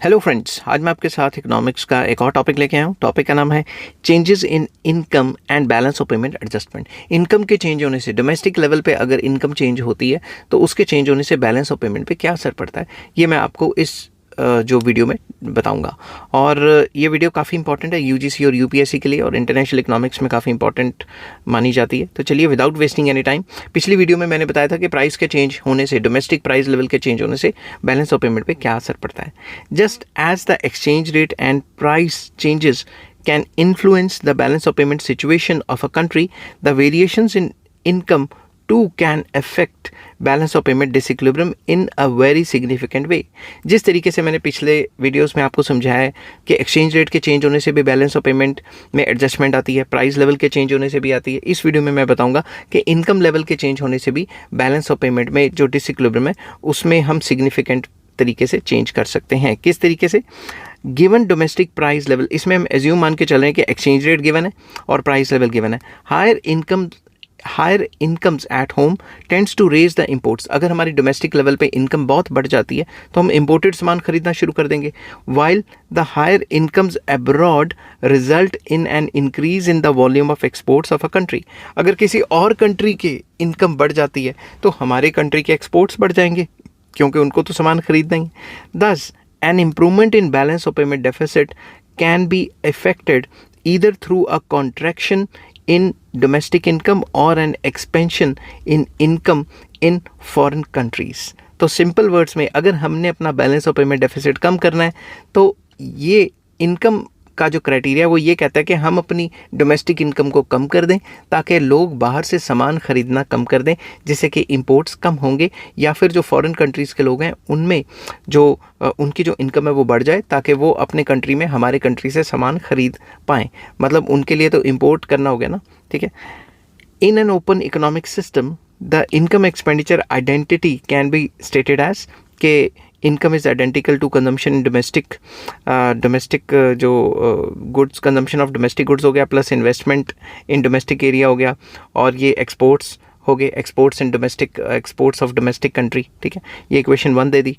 Hello friends, आज मैं आपके साथ इकोनॉमिक्स का एक और टॉपिक लेके आया हूँ। टॉपिक का नाम है changes in income and balance of payment adjustment. Income के चेंज होने से, डोमेस्टिक लेवल पे अगर इनकम चेंज होती है तो उसके चेंज होने से बैलेंस ऑफ पेमेंट पे क्या असर पड़ता है, ये मैं आपको इस जो वीडियो में बताऊंगा। और ये वीडियो काफ़ी इंपॉर्टेंट है यूजीसी और यूपीएससी के लिए, और इंटरनेशनल इकोनॉमिक्स में काफ़ी इंपॉर्टेंट मानी जाती है। तो चलिए, विदाउट वेस्टिंग एनी टाइम, पिछली वीडियो में मैंने बताया था कि प्राइस के चेंज होने से, डोमेस्टिक प्राइस लेवल के चेंज होने से बैलेंस ऑफ पेमेंट पे क्या असर पड़ता है। Just as the exchange rate and price changes can influence the balance of payment situation of a country, the variations in income too can affect balance of payment disequilibrium in a very significant way. जिस तरीके से मैंने पिछले videos में आपको समझाया है कि एक्सचेंज रेट के चेंज होने से भी बैलेंस ऑफ पेमेंट में एडजस्टमेंट आती है, प्राइस लेवल के चेंज होने से भी आती है, इस वीडियो में मैं बताऊंगा कि इनकम लेवल के चेंज होने से भी बैलेंस ऑफ पेमेंट में जो डिसइक्विलिब्रियम है उसमें हम सिग्निफिकेंट तरीके से चेंज कर सकते हैं। किस तरीके से? गिवन डोमेस्टिक प्राइस लेवल, इसमें हम एज्यूम मान के चल रहे हैं कि एक्सचेंज रेट गिवन है और प्राइस लेवल गिवन है। Higher incomes at home tends to raise the imports. अगर हमारी डोमेस्टिक लेवल पे इनकम बहुत बढ़ जाती है तो हम इम्पोर्टेड सामान खरीदना शुरू कर देंगे, while the higher incomes abroad result in an increase in the volume of exports of a country. अगर किसी और कंट्री की इनकम बढ़ जाती है तो हमारे कंट्री के एक्सपोर्ट्स बढ़ जाएंगे, क्योंकि उनको तो सामान खरीदना ही। दस an improvement in balance of payment deficit can be affected either through a contraction in domestic income or an expansion in income in foreign countries। तो सिंपल वर्ड्स में, अगर हमने अपना बैलेंस ऑफ पेमेंट डेफिसिट कम करना है तो ये income का जो क्राइटेरिया वो ये कहता है कि हम अपनी डोमेस्टिक इनकम को कम कर दें ताकि लोग बाहर से सामान खरीदना कम कर दें, जिससे कि इंपोर्ट्स कम होंगे, या फिर जो फॉरेन कंट्रीज़ के लोग हैं उनमें जो उनकी जो इनकम है वो बढ़ जाए ताकि वो अपने कंट्री में हमारे कंट्री से सामान खरीद पाएँ। मतलब उनके लिए तो इम्पोर्ट करना हो गया ना, ठीक है। In an open economic system the income expenditure identity can be stated as के income is identical to consumption in domestic जो goods, consumption of domestic goods हो गया, plus investment in domestic area हो गया, और ये एक्सपोर्ट्स हो गए, exports in domestic, exports of domestic country, ठीक है। ये इक्वेशन 1 दे दी।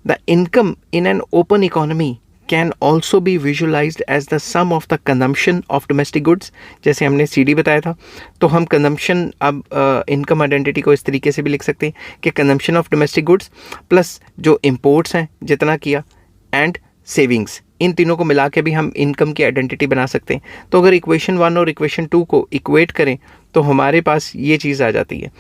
The income in an open economy can also be visualised as the sum of the consumption of domestic goods. जैसे हमने CD बताया था, तो हम कंजम्पशन, अब इनकम आइडेंटिटी को इस तरीके से भी लिख सकते हैं कि consumption of domestic goods plus जो इम्पोर्ट्स हैं जितना किया, एंड सेविंग्स, इन तीनों को मिला के भी हम इनकम की आइडेंटिटी बना सकते हैं। तो अगर इक्वेशन 1 और इक्वेशन 2 को इक्वेट करें तो हमारे पास ये चीज़ आ जाती है।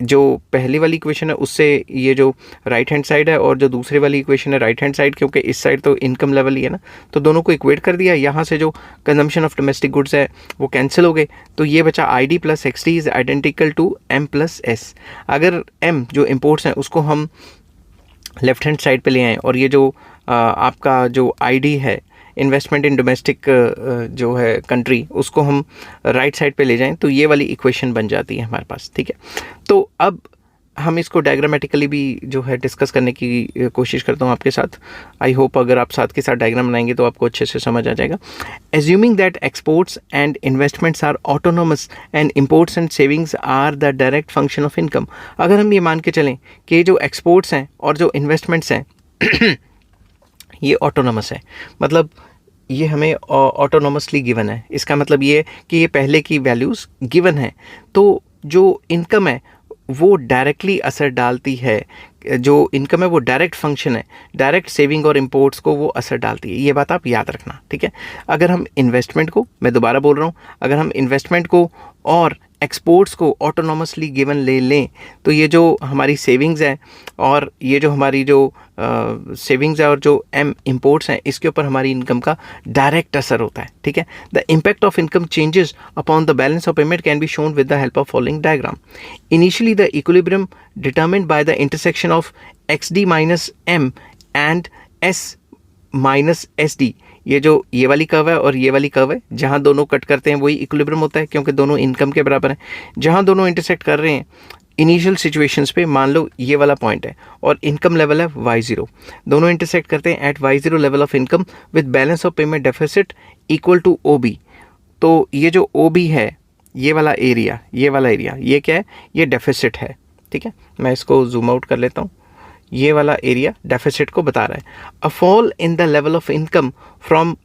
जो पहली वाली इक्वेशन है उससे ये जो राइट हैंड साइड है, और जो दूसरी वाली इक्वेशन है राइट हैंड साइड, क्योंकि इस साइड तो इनकम लेवल ही है ना, तो दोनों को इक्वेट कर दिया। यहाँ से जो कंजम्पशन ऑफ डोमेस्टिक गुड्स है वो कैंसिल हो गए, तो ये बचा ID plus XD is identical to M plus S। अगर M जो इम्पोर्ट्स हैं उसको हम लेफ्ट हैंड साइड पे ले आएँ, और ये जो आपका जो ID है इन्वेस्टमेंट इन डोमेस्टिक जो है कंट्री, उसको हम राइट साइड पे ले जाएं, तो ये वाली इक्वेशन बन जाती है हमारे पास, ठीक है। तो अब हम इसको डायग्रामेटिकली भी जो है डिस्कस करने की कोशिश करता हूँ आपके साथ। आई होप अगर आप साथ के साथ डायग्राम बनाएंगे तो आपको अच्छे से समझ आ जाएगा। Assuming that exports and investments are autonomous and imports and savings are the direct function of income. अगर हम ये मान के चलें कि जो एक्सपोर्ट्स हैं और जो इन्वेस्टमेंट्स हैं ये ऑटोनोमस है, मतलब ये हमें ऑटोनोमसली गिवन है। इसका मतलब ये कि ये पहले की वैल्यूज़ गिवन है, तो जो इनकम है वो डायरेक्टली असर डालती है, जो इनकम है वो डायरेक्ट फंक्शन है, डायरेक्ट सेविंग और इंपोर्ट्स को वो असर डालती है। ये बात आप याद रखना, ठीक है। अगर हम इन्वेस्टमेंट को, मैं दोबारा बोल रहा हूँ, अगर हम इन्वेस्टमेंट को और एक्सपोर्ट्स को ऑटोनोमसली गिवन ले लें तो ये जो हमारी सेविंग्स है और ये जो हमारी जो सेविंग्स है और जो इम्पोर्ट्स हैं, इसके ऊपर हमारी इनकम का डायरेक्ट असर होता है, ठीक है। The impact of income changes upon the balance of payment can be shown with the help of following diagram. Initially the equilibrium determined by the intersection of XD minus M and S minus SD। ये वाली curve है और ये वाली curve है, जहाँ दोनों cut करते हैं वही इक्विलिब्रियम होता है, क्योंकि दोनों इनकम के बराबर हैं। जहाँ दोनों इंटरसेक्ट कर रहे हैं इनिशियल सिचुएशंस पे, मान लो ये वाला पॉइंट है और इनकम लेवल है Y0, दोनों इंटरसेक्ट करते हैं at Y0 level of income with balance of payment deficit equal to OB। तो ये जो OB है, ये वाला एरिया, ये क्या है? ये डेफिसिट है, ठीक है। मैं इसको जूम आउट कर लेता हूँ। ये वाला एरिया डेफिसिट को बता रहा है। A fall in the level of income from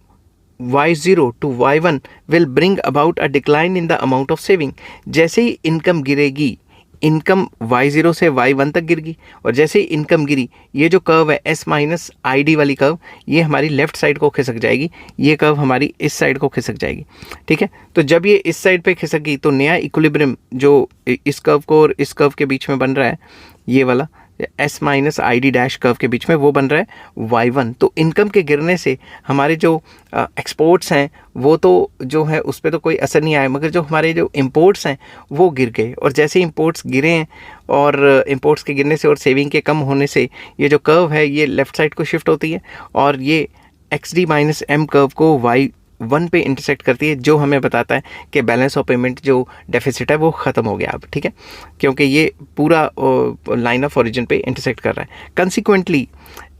y0 to y1 will bring about a decline in the amount of saving। जैसे ही इनकम गिरेगी, इनकम y0 से y1 तक गिर गई, और जैसे ही इनकम गिरी, ये जो कर्व है s माइनस आई डी वाली कर्व, ये हमारी लेफ्ट साइड को खिसक जाएगी, ये कर्व हमारी इस साइड को खिसक जाएगी। ठीक है, तो जब ये इस साइड पे खिसक गई तो नया इक्विलिब्रियम जो इस कर्व को और इस कर्व के बीच में बन रहा है, ये वाला s minus I D dash curve के बीच में, वो बन रहा है y1। तो इनकम के गिरने से हमारे जो एक्सपोर्ट्स हैं वो तो जो है उस पर तो कोई असर नहीं आया, मगर जो हमारे जो इंपोर्ट्स हैं वो गिर गए। और जैसे इंपोर्ट्स गिरे हैं और इंपोर्ट्स के गिरने से और सेविंग के कम होने से ये जो कर्व है ये लेफ़्ट साइड को शिफ्ट होती है, और ये XD माइनस M कर्व को y1 पे इंटरसेक्ट करती है, जो हमें बताता है कि बैलेंस ऑफ पेमेंट जो डेफिसिट है वो ख़त्म हो गया अब। ठीक है, क्योंकि ये पूरा लाइन ऑफ ओरिजिन पे इंटरसेक्ट कर रहा है। Consequently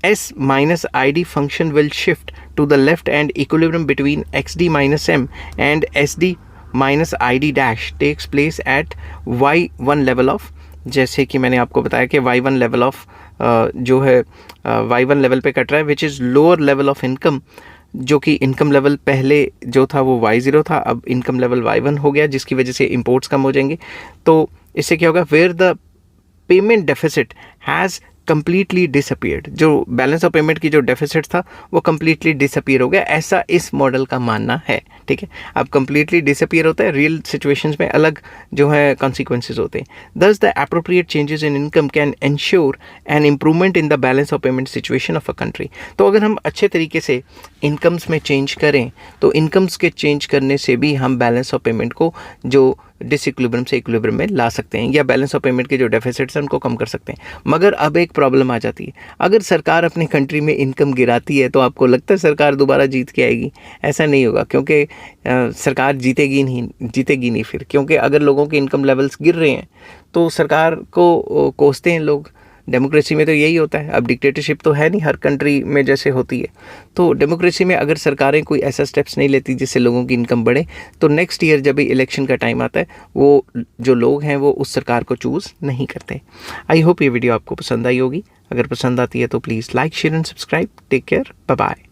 S minus I D function will shift to the left and equilibrium between XD minus M and SD minus I D dash takes place at y1 level of, जैसे कि मैंने आपको बताया कि y1 लेवल ऑफ जो है y1 level पे cut रहा है, which is lower level of income, जो कि इनकम लेवल पहले जो था वो y0 था, अब इनकम लेवल y1 हो गया, जिसकी वजह से इंपोर्ट्स कम हो जाएंगे। तो इससे क्या होगा, where the payment deficit has completely disappeared, जो बैलेंस ऑफ पेमेंट की जो डेफिसिट था वो कम्प्लीटली डिसअपीयर हो गया, ऐसा इस मॉडल का मानना है। ठीक है, अब कम्प्लीटली डिसअपीयर होता है, रियल सिचुएशंस में अलग जो है कॉन्सिक्वेंसेज होते हैं। दस the appropriate changes in income can ensure an improvement in the balance of payment situation of a country. तो अगर हम अच्छे तरीके से इनकम्स में चेंज करें तो इनकम्स के चेंज करने से भी हम बैलेंस ऑफ पेमेंट को जो डिसइक्विलिब्रियम से इक्विलिब्रियम में ला सकते हैं, या बैलेंस ऑफ पेमेंट के जो डेफिसिट्स हैं उनको कम कर सकते हैं। मगर अब एक प्रॉब्लम आ जाती है, अगर सरकार अपनी कंट्री में इनकम गिराती है तो आपको लगता है सरकार दोबारा जीत के आएगी? ऐसा नहीं होगा, क्योंकि सरकार जीतेगी नहीं फिर, क्योंकि अगर लोगों के इनकम लेवल्स गिर रहे हैं तो सरकार को कोसते हैं लोग। डेमोक्रेसी में तो यही होता है। अब डिक्टेटरशिप तो है नहीं हर कंट्री में जैसे होती है, तो डेमोक्रेसी में अगर सरकारें कोई ऐसा स्टेप्स नहीं लेती जिससे लोगों की इनकम बढ़े, तो नेक्स्ट ईयर जब भी इलेक्शन का टाइम आता है वो जो लोग हैं वो उस सरकार को चूज़ नहीं करते। आई होप ये वीडियो आपको पसंद आई होगी। अगर पसंद आती है तो please like, share and subscribe. Take care, bye bye.